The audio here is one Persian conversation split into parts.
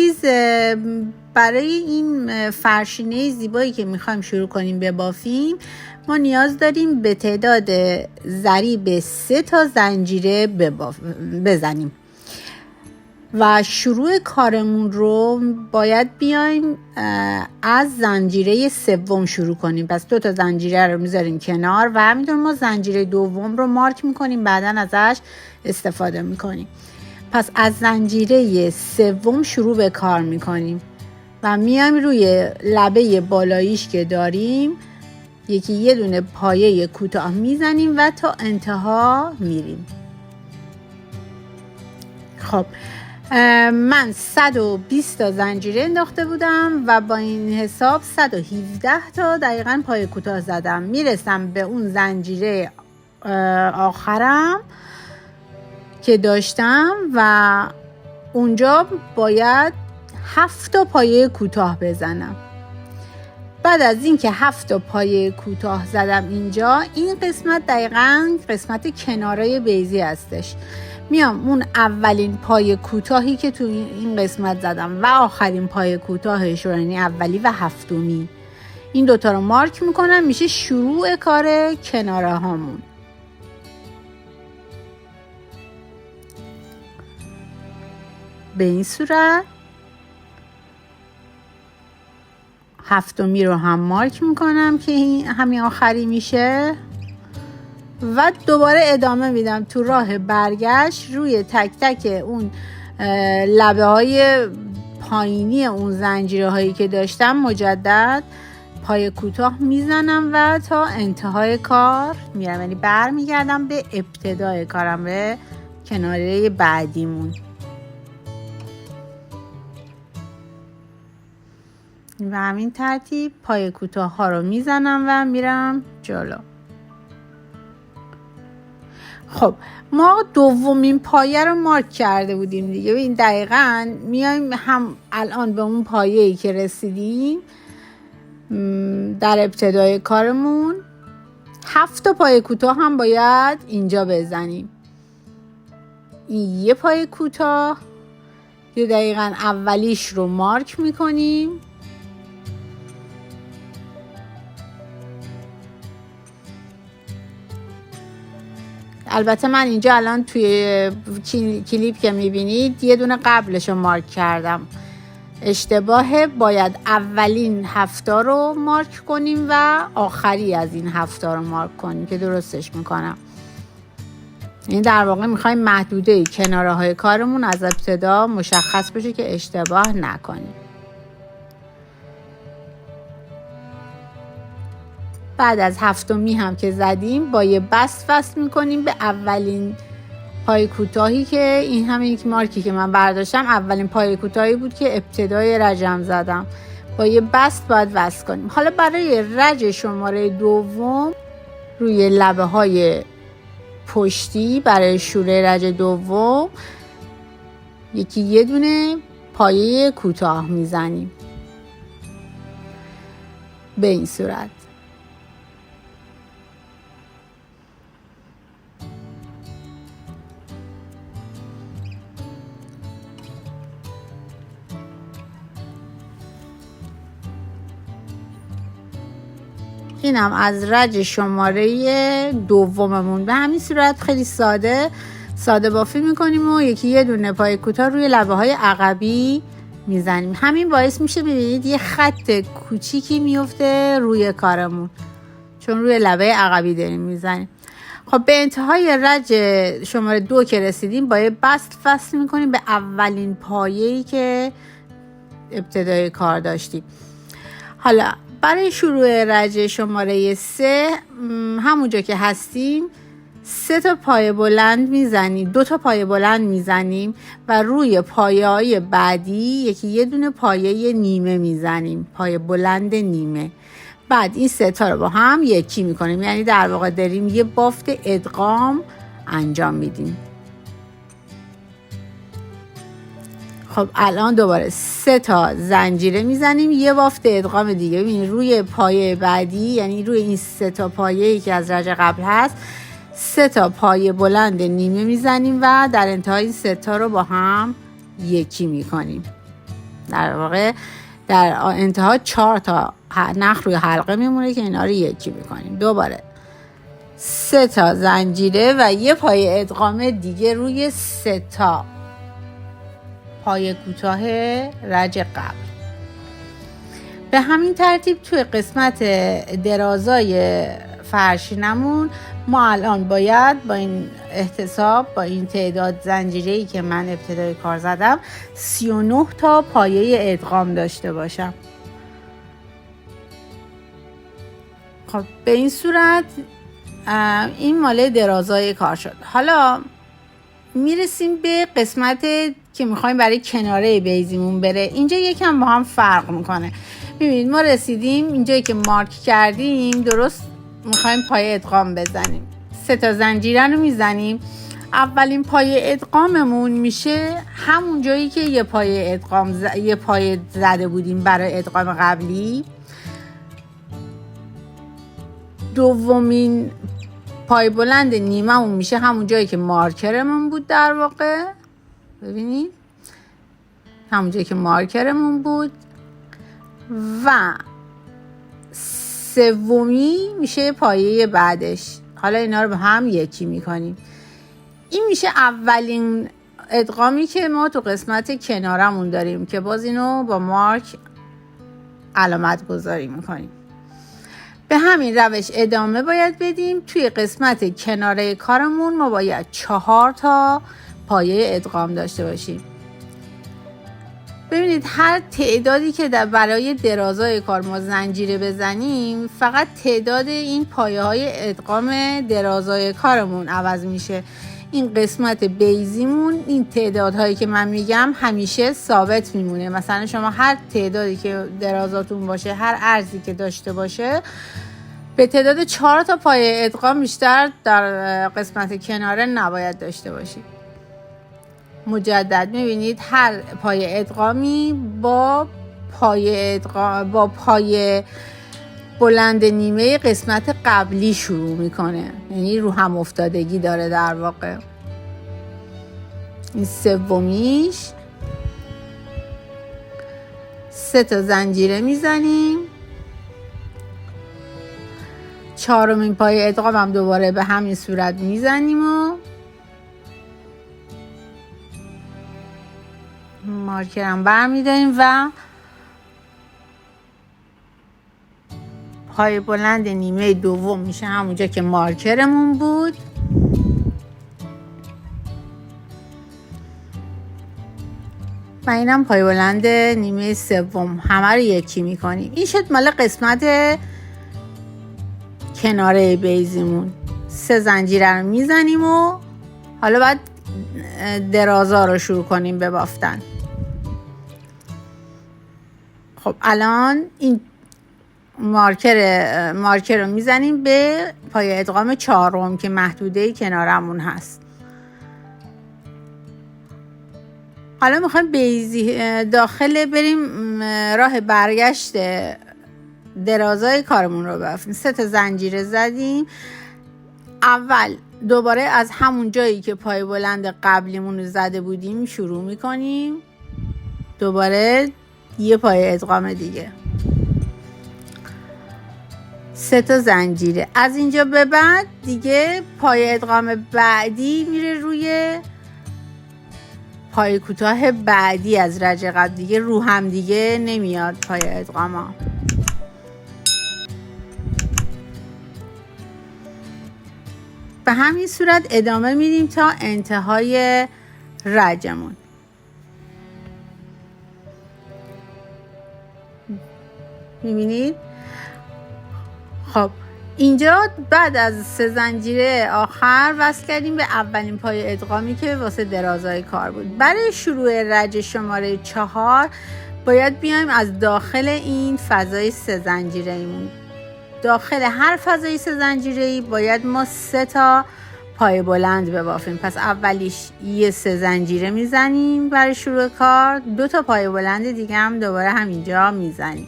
عزیز، برای این فرشینه زیبایی که میخوایم شروع کنیم ببافیم ما نیاز داریم به تعداد ضریب 3 تا زنجیره بزنیم و شروع کارمون رو باید بیایم از زنجیره سوم شروع کنیم. پس 2 تا زنجیره رو میذاریم کنار و همینطور ما زنجیره دوم رو مارک میکنیم، بعداً ازش استفاده میکنیم. پس از زنجیره سوم شروع به کار میکنیم و میایم روی لبه بالاییش که داریم یه دونه پایه کوتاه میزنیم و تا انتها میریم. خب من 120 تا زنجیره انداخته بودم و با این حساب 117 تا دقیقاً پایه کوتاه زدم. میرسم به اون زنجیره آخرم که داشتم و اونجا باید 7 تا پایه کوتاه بزنم. بعد از این که 7 تا پایه کوتاه زدم اینجا، این قسمت دقیقاً قسمت کناره بیضی هستش. میام اون اولین پایه کوتاهی که تو این قسمت زدم و آخرین پایه کوتاهش رو، یعنی اولی و هفتمی، این دوتا رو مارک میکنم، میشه شروع کار کناره هامون. به این صورت هفتمی رو هم مارک میکنم که همین آخری میشه و دوباره ادامه میدم تو راه برگشت. روی تک تک اون لبه های پایینی اون زنجیره هایی که داشتم مجدد پای کوتاه میزنم و تا انتهای کار میرم، یعنی برمیگردم به ابتدای کارم، به کناره بعدیمون. و همین ترتیب پای کوتاه ها رو میزنم و میرم جلو. خب ما دومین پایه رو مارک کرده بودیم دیگه. این دقیقاً میایم هم الان به اون پایه‌ای که رسیدیم در ابتدای کارمون 7 تا پایه کوتاه هم باید اینجا بزنیم. این یه پایه کوتاه که دقیقاً اولیش رو مارک میکنیم. البته من اینجا الان توی کلیپ که میبینید یه دونه قبلش رو مارک کردم، اشتباهه. باید اولین 7 تا رو مارک کنیم و آخری از این 7 تا رو مارک کنیم که درستش میکنم. این در واقع میخوایم محدوده کناره های کارمون از ابتدا مشخص بشه که اشتباه نکنیم. بعد از هفتمی هم که زدیم با یه بست وصل میکنیم به اولین پای کوتاهی که این همین مارکی که من برداشتم اولین پای کوتاهی بود که ابتدای رجم زدم. با یه بست باید وصل کنیم. حالا برای رج شماره دوم روی لبه های پشتی برای شوره رج دوم یه دونه پایه کوتاه میزنیم به این صورت. اینم از رج شماره دوممون. به همین صورت خیلی ساده بافی میکنیم و یه دونه پای کوتاه روی لبه های عقبی میزنیم. همین باعث میشه ببینید یه خط کوچیکی میفته روی کارمون، چون روی لبه عقبی داریم میزنیم. خب به انتهای رج شماره 2 که رسیدیم با یه بست فصل میکنیم به اولین پایه‌ای که ابتدای کار داشتیم. حالا برای شروع رج شماره 3 همونجا که هستیم 3 تا پایه بلند میزنیم، 2 تا پایه بلند میزنیم و روی پایه های بعدی یه دونه پایه نیمه میزنیم، پایه بلند نیمه. بعد این 3 تا رو با هم یکی میکنیم، یعنی در واقع داریم یه بافت ادغام انجام میدیم. خب الان دوباره 3 تا زنجیره میزنیم، یه بافت ادغام دیگه. ببینید روی پایه بعدی، یعنی روی این 3 تا پایه‌ای که از رج قبل هست 3 تا پایه بلند نیمه میزنیم و در انتهای این 3 تا رو با هم یکی میکنیم. در واقع در انتها 4 تا نخ روی حلقه میمونه که اینا رو یکی میکنیم. دوباره 3 تا زنجیره و یه پای ادغام دیگه روی 3 تا پای کوتاه رج قبل. به همین ترتیب توی قسمت درازای فرشینمون ما الان باید با این احتساب، با این تعداد زنجیره‌ای که من ابتدای کار زدم 39 تا پایه ادغام داشته باشم. خب به این صورت این مال درازای کار شد. حالا میرسیم به قسمت که میخوایم برای کناره بیزیمون بره. اینجا یکم با هم فرق میکنه. ببینید ما رسیدیم اینجایی که مارک کردیم، درست میخوایم پای ادغام بزنیم. 3 تا زنجیره رو میزنیم. اولین پای ادغاممون میشه همون جایی که یه پای زده بودیم برای ادغام قبلی. دومین پای بلند نیممون میشه همون جایی که مارکرمون بود در واقع. ببینید همون جایی که مارکرمون بود. و سومی میشه پایه بعدش. حالا اینا رو به هم یکی میکنیم. این میشه اولین ادغامی که ما تو قسمت کنارمون داریم که باز اینو با مارک علامت گذاری میکنیم. به همین روش ادامه باید بدیم. توی قسمت کناره کارمون ما باید 4 تا پایه ادغام داشته باشیم. ببینید هر تعدادی که برای درازای کار ما زنجیره بزنیم، فقط تعداد این پایه های ادغام درازای کارمون عوض میشه. این قسمت بیزیمون، این تعدادهایی که من میگم همیشه ثابت میمونه. مثلا شما هر تعدادی که درازاتون باشه، هر ارزی که داشته باشه، به تعداد 4 تا پایه ادغام بیشتر در قسمت کناره نباید داشته باشید. مجدد میبینید هر پای ادغامی با پای بلند نیمه قسمت قبلی شروع میکنه، یعنی رو هم افتادگی داره در واقع. این سومیش 3 تا زنجیره میزنیم. 4مین پای ادغام هم دوباره به همین صورت میزنیم و مارکرم برمیداریم و پای بلند نیمه دوم میشه همونجا که مارکرمون بود. و اینم پای بلند نیمه سوم. همه رو یکی میکنیم. این شد مال قسمت کناره بیزیمون. 3 زنجیره رو میزنیم و حالا باید درازا رو شروع کنیم به بافتن. خب الان این مارکر رو میزنیم به پای ادغام 4 که محدوده کنارمون هست. حالا میخوایم داخل بریم راه برگشت درازای کارمون رو بافیم. 3 تا زنجیره زدیم. اول دوباره از همون جایی که پای بلند قبلیمون رو زده بودیم شروع میکنیم. دوباره یه پای ادغام دیگه، 3 تا زنجیره. از اینجا به بعد دیگه پای ادغام بعدی میره روی پای کوتاه بعدی از رج قبل. دیگه رو هم دیگه نمیاد پای ادغام ها. به همین صورت ادامه میدیم تا انتهای رجمون. میبینید؟ خب اینجا بعد از 3 زنجیره آخر وصل کردیم به اولین پای ادغامی که واسه درازای کار بود. برای شروع رج شماره 4 باید بیایم از داخل این فضای 3 زنجیره ایمون. داخل هر فضای 3 زنجیره‌ای باید ما 3 تا پای بلند ببافیم. پس اولیش یه 3 زنجیره میزنیم برای شروع کار. 2 تا پای بلند دیگه هم دوباره همینجا میزنیم.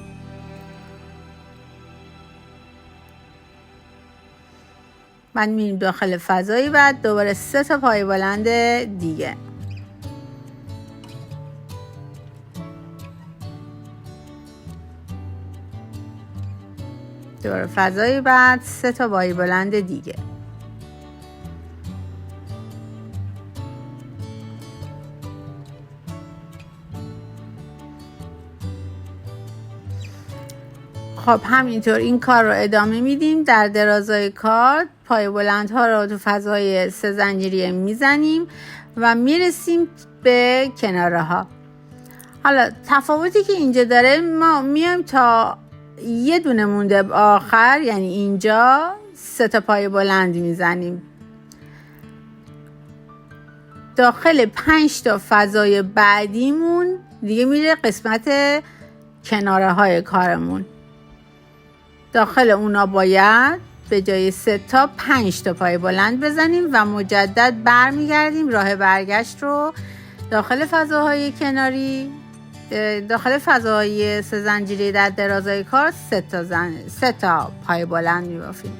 بعد میریم داخل فضایی، بعد دوباره 3 تا پای بلند دیگه. دوباره فضای بعد 3 تا پای بلند دیگه. خب همینطور این کار رو ادامه میدیم. در درازای کار پای بلندها رو تو فضای 3 زنجیره میزنیم و میرسیم به کناره ها. حالا تفاوتی که اینجا داره، ما میایم تا یه دونه مونده به آخر، یعنی اینجا 3 تا پای بلند میزنیم. داخل 5 تا فضای بعدیمون دیگه میره قسمت کناره های کارمون. داخل اونا باید به جای 3 تا 5 تا پای بلند بزنیم و مجدد برمیگردیم. راه برگشت رو داخل فضاهای کناری، داخل فضاهای 3 زنجیره در درازای کار 3 تا پای بلند میبافیم.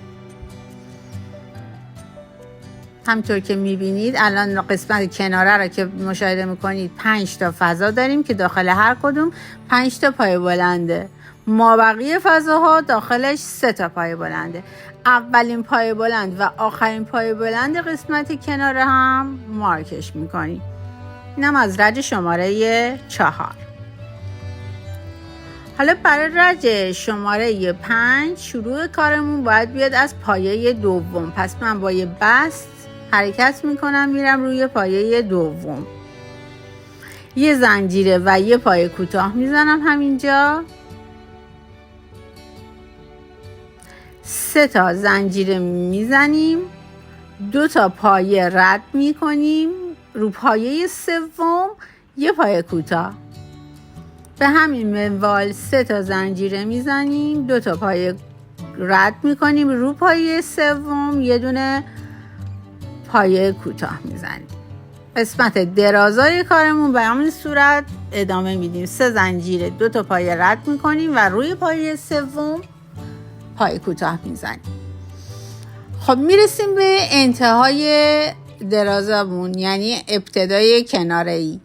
همطور که میبینید الان قسمت کناره رو که مشاهده میکنید 5 تا فضا داریم که داخل هر کدوم 5 تا پای بلنده. مابقی فضاها داخلش 3 تا پای بلنده. اولین پای بلند و آخرین پای بلند قسمت کناره هم مارکش میکنیم. اینم از رج شماره 4. حالا برای رج شماره 5 شروع کارمون باید بیاد از پایه دوم. پس من با یه بست حرکت میکنم، میرم روی پایه دوم، یه زنجیره و یه پای کوتاه میزنم همینجا، 3 تا زنجیره میزنیم، 2 تا پایه رد میکنیم، رو پایه سوم یه پای کوتاه. به همین منوال 3 تا زنجیره میزنیم، 2 تا پایه رد میکنیم، رو پایه سوم یه دونه پایه کوتاه میزنیم. قسمت درازای کارمون به همین صورت ادامه میدیم. 3 زنجیره، 2 تا پایه رد میکنیم و روی پایه سوم پای کوتاه میزنیم. خب میرسیم به انتهای درازمون، یعنی ابتدای کناره ای.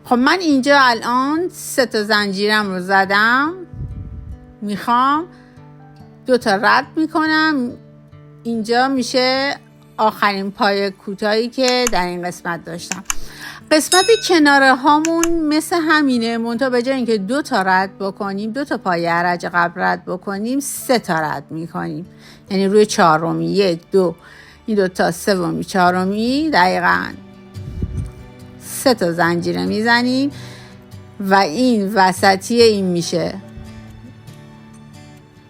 خب من اینجا الان 3 تا زنجیرم رو زدم، میخوام 2 تا رد میکنم. اینجا میشه آخرین پای کوتاهی که در این قسمت داشتم. قسمت کناره هامون مثل همینه، منتها به جای اینکه 2 تا رد بکنیم، 2 تا پای عرج قبل رد بکنیم، 3 تا رد میکنیم. یعنی روی چهارمی 1 2 این 2 تا سومی چهارمی دقیقاً 3 تا زنجیره میزنیم و این وسطی این میشه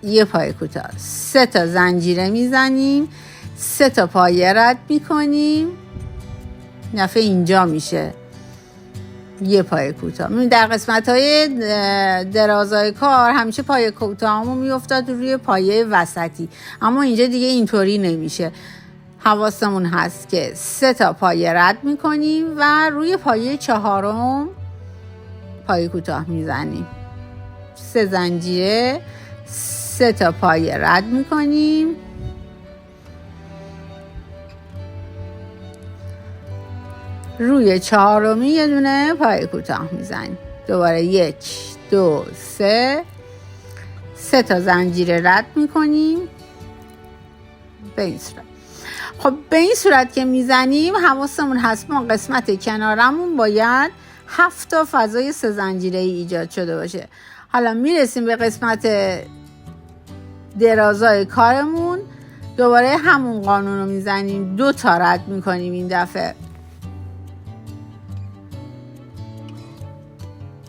یه پای کوتاه. 3 تا زنجیره میزنیم، 3 تا پایه رد میکنیم، نفع اینجا میشه یه پای کوتاه. در قسمت های درازای کار همیشه پای کوتاهمون میافتاد روی پایه وسطی، اما اینجا دیگه اینطوری نمیشه. حواسمون هست که 3 تا پایه رد میکنیم و روی پایه چهارم پای کوتاه میزنیم. 3 زنجیره، 3 تا پایه رد میکنیم، روی چهارمی یه دونه پای کوتاه میزنیم. دوباره 1 2 3 3 تا زنجیره رد میکنیم به این صورت. خب به این صورت که میزنیم حواسمون هست ما قسمت کنارمون باید 7 تا فضای 3 زنجیره ای ایجاد شده باشه. حالا میرسیم به قسمت درازای کارمون، دوباره همون قانون رو میزنیم، 2 تا رد میکنیم این دفعه.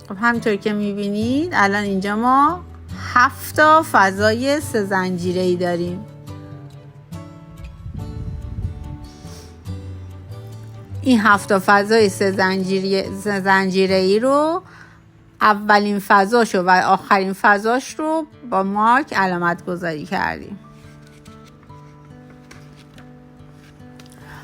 خب همینطور که میبینید الان اینجا ما 7 تا فضای 3 زنجیره ای داریم. این 7 تا فضای 3 زنجیره ای رو اولین فضاشو و آخرین فضاش رو با مارک علامت گذاری کردیم.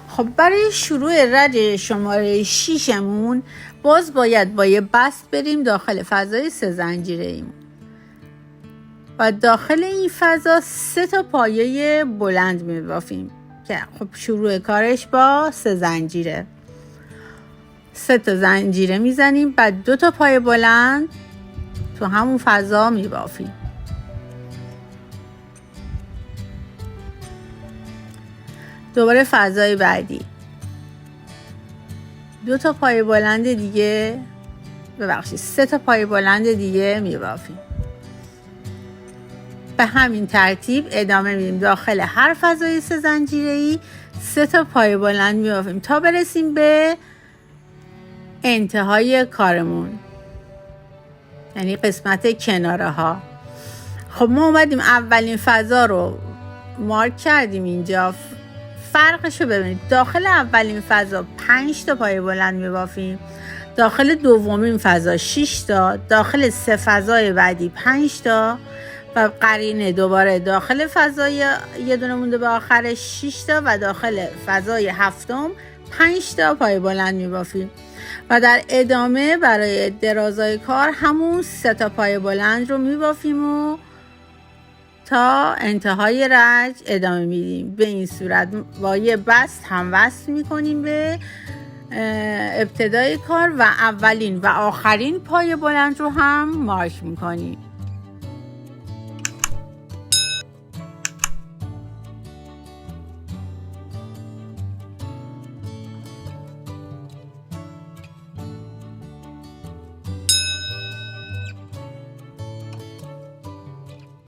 خب برای شروع رج شماره 6مون باز باید با یه بست بریم داخل فضای 3 زنجیره ایمون و داخل این فضا 3 تا پایه بلند میبافیم که خب شروع کارش با 3 زنجیره. 3 تا زنجیره میزنیم، بعد 2 تا پایه بلند تو همون فضا میبافیم. دوباره فضای بعدی 2 تا پای بلند دیگه، ببخشید 3 تا پای بلند دیگه میبافیم. به همین ترتیب ادامه میدیم داخل هر فضای 3 زنجیره‌ای 3 تا پای بلند میبافیم تا برسیم به انتهای کارمون، یعنی قسمت کناره ها. خب ما اومدیم اولین فضا رو مارک کردیم اینجا. فرقش رو ببینید، داخل اولین فضا 5 تا پای بلند میبافیم، داخل دومین فضا 6 تا، داخل 3 فضای بعدی 5 تا و قرینه دوباره داخل فضای یه دونه مونده به آخرش 6 تا و داخل فضای هفتم 5 تا پای بلند میبافیم و در ادامه برای درازای کار همون 3 تا پای بلند رو میبافیم و تا انتهای رج ادامه میدیم. به این صورت با یه بست هم وصل میکنیم به ابتدای کار و اولین و آخرین پای بلند رو هم مارک میکنیم.